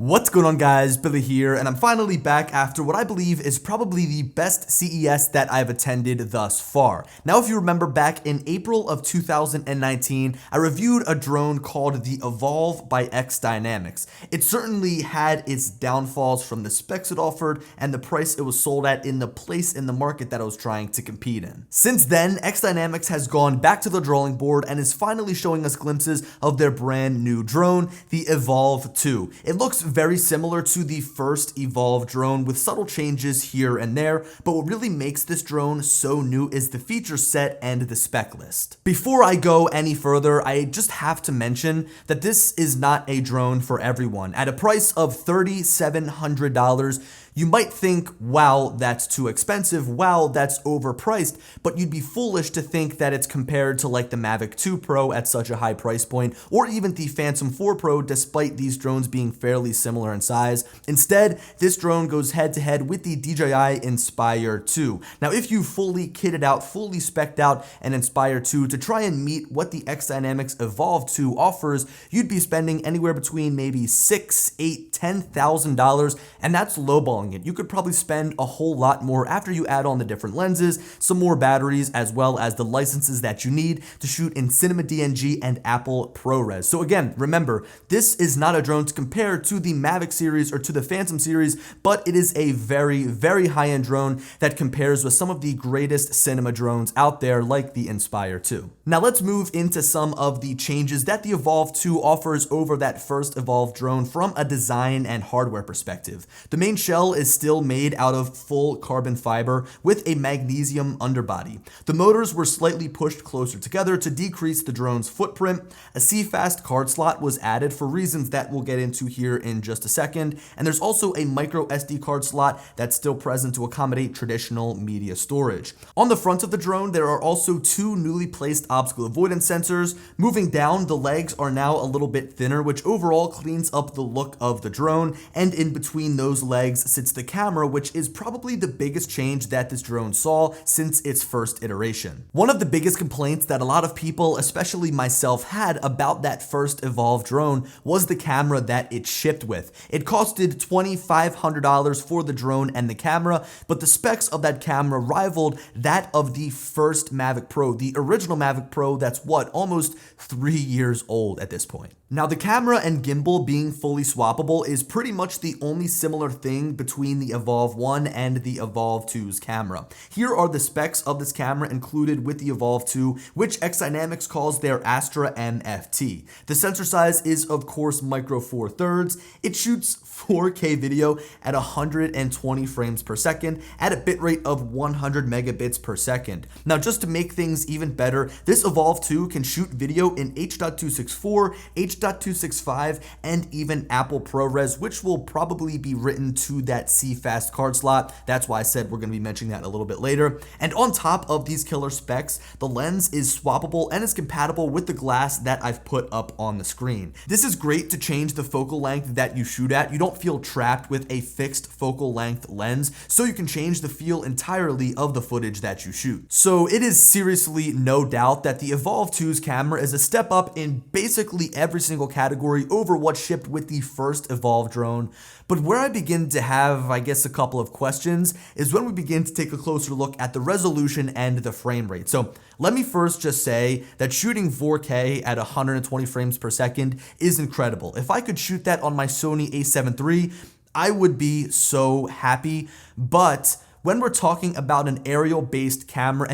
What's going on, guys? Billy here, and I'm finally back after what I believe is probably the best CES that I've attended thus far. Now, if you remember back in April of 2019, I reviewed a drone called the Evolve by XDynamics. It certainly had its downfalls from the specs it offered and the price it was sold at in the place in the market that I was trying to compete in. Since then, XDynamics has gone back to the drawing board and is finally showing us glimpses of their brand new drone, the Evolve 2. It looks very similar to the first Evolve drone with subtle changes here and there, but what really makes this drone so new is the feature set and the spec list. Before I go any further, I just have to mention that this is not a drone for everyone. At a price of $3,700, you might think, wow, that's too expensive, wow, that's overpriced, but you'd be foolish to think that it's compared to like the Mavic 2 Pro at such a high price point, or even the Phantom 4 Pro, despite these drones being fairly similar in size. Instead, this drone goes head to head with the DJI Inspire 2. Now, if you fully kitted out, fully spec'd out an Inspire 2 to try and meet what the XDynamics Evolve 2 offers, you'd be spending anywhere between maybe $6,000, $8,000, $10,000, and that's lowballing it. You could probably spend a whole lot more after you add on the different lenses, some more batteries, as well as the licenses that you need to shoot in Cinema DNG and Apple ProRes. So again, remember, this is not a drone to compare to the Mavic series or to the Phantom series, but it is a very, very high-end drone that compares with some of the greatest cinema drones out there, like the Inspire 2. Now let's move into some of the changes that the Evolve 2 offers over that first Evolve drone from a design and hardware perspective. The main shell is still made out of full carbon fiber with a magnesium underbody. The motors were slightly pushed closer together to decrease the drone's footprint. A CFast card slot was added for reasons that we'll get into here in just a second, and there's also a micro SD card slot that's still present to accommodate traditional media storage. On the front of the drone, there are also two newly placed obstacle avoidance sensors. Moving down, the legs are now a little bit thinner, which overall cleans up the look of the drone, and in between those legs sits the camera, which is probably the biggest change that this drone saw since its first iteration. One of the biggest complaints that a lot of people, especially myself, had about that first Evolve drone was the camera that it shipped with. It costed $2,500 for the drone and the camera, but the specs of that camera rivaled that of the first Mavic Pro, the original Mavic Pro that's almost 3 years old at this point. Now, the camera and gimbal being fully swappable is pretty much the only similar thing between the Evolve 1 and the Evolve 2's camera. Here are the specs of this camera included with the Evolve 2, which XDynamics calls their Astra MFT. The sensor size is, of course, micro four thirds. It shoots 4K video at 120 frames per second at a bitrate of 100 megabits per second. Now, just to make things even better, this Evolve 2 can shoot video in H.264, H.265, and even Apple ProRes, which will probably be written to that CFast card slot. That's why I said we're going to be mentioning that a little bit later. And on top of these killer specs, the lens is swappable and is compatible with the glass that I've put up on the screen. This is great to change the focal length that you shoot at. You don't feel trapped with a fixed focal length lens, so you can change the feel entirely of the footage that you shoot. So it is seriously no doubt that the Evolve 2's camera is a step up in basically every single category over what shipped with the first Evolve drone. But where I begin to have, I guess, a couple of questions is when we begin to take a closer look at the resolution and the frame rate. So let me first just say that shooting 4K at 120 frames per second is incredible. If I could shoot that on my Sony a7 III, I would be so happy. But when we're talking about an aerial-based camera,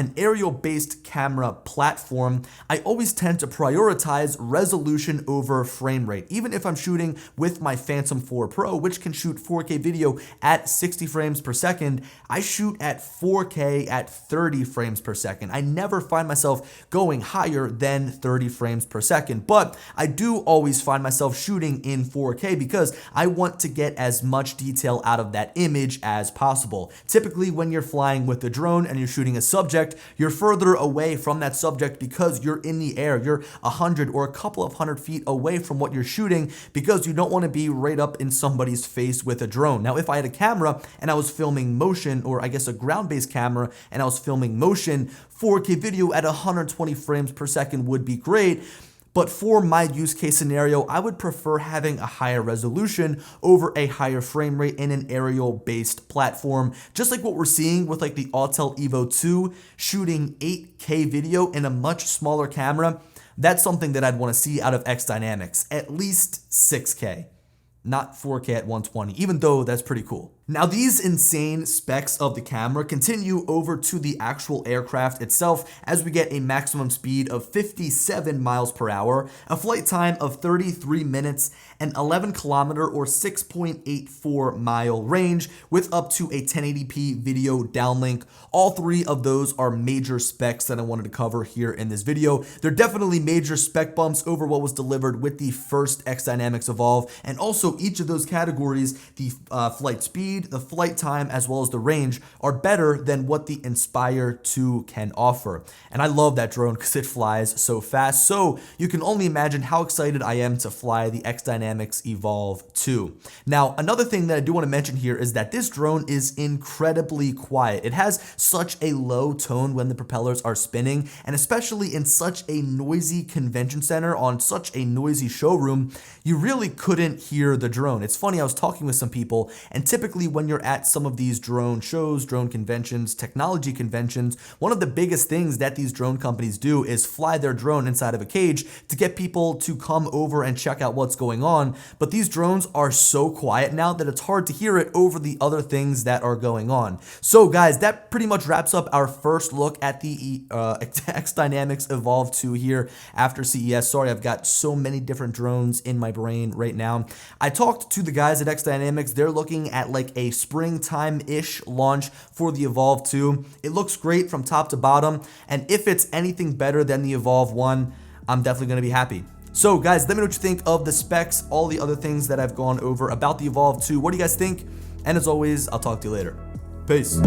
platform, I always tend to prioritize resolution over frame rate. Even if I'm shooting with my Phantom 4 Pro, which can shoot 4K video at 60 frames per second, I shoot at 4K at 30 frames per second. I never find myself going higher than 30 frames per second, but I do always find myself shooting in 4K because I want to get as much detail out of that image as possible. Typically, when you're flying with a drone and you're shooting a subject, you're further away from that subject because you're in the air. You're 100 or a couple of 100 feet away from what you're shooting because you don't want to be right up in somebody's face with a drone. Now, if I had a camera and I was filming motion, or I guess a ground-based camera, and I was filming motion, 4K video at 120 frames per second would be great. but for my use case scenario, I would prefer having a higher resolution over a higher frame rate in an aerial based platform, just like what we're seeing with like the Autel Evo 2 shooting 8K video in a much smaller camera. That's something that I'd want to see out of XDynamics, at least 6K. Not 4K at 120, even though that's pretty cool. Now, these insane specs of the camera continue over to the actual aircraft itself as we get a maximum speed of 57 miles per hour, a flight time of 33 minutes, an 11 kilometer or 6.84 mile range with up to a 1080p video downlink. All three of those are major specs that I wanted to cover here in this video. They're definitely major spec bumps over what was delivered with the first XDynamics Evolve, and also each of those categories, the flight speed, the flight time, as well as the range, are better than what the Inspire 2 can offer. And I love that drone because it flies so fast. So you can only imagine how excited I am to fly the XDynamics Evolve 2. Now, another thing that I do want to mention here is that this drone is incredibly quiet. It has such a low tone when the propellers are spinning, and especially in such a noisy convention center on such a noisy showroom, you really couldn't hear the drone. It's funny, I was talking with some people, and typically when you're at some of these drone shows, drone conventions, technology conventions, one of the biggest things that these drone companies do is fly their drone inside of a cage to get people to come over and check out what's going on. But these drones are so quiet now that it's hard to hear it over the other things that are going on. So guys, that pretty much wraps up our first look at the XDynamics Evolve 2 here after CES. Sorry, I've got so many different drones in my brain right now. I talked to the guys at XDynamics. They're looking at like a springtime-ish launch for the Evolve 2. It looks great from top to bottom, and if it's anything better than the Evolve 1, I'm definitely going to be happy. So guys, let me know what you think of the specs, all the other things that I've gone over about the Evolve 2. What do you guys think? And as always, I'll talk to you later. Peace.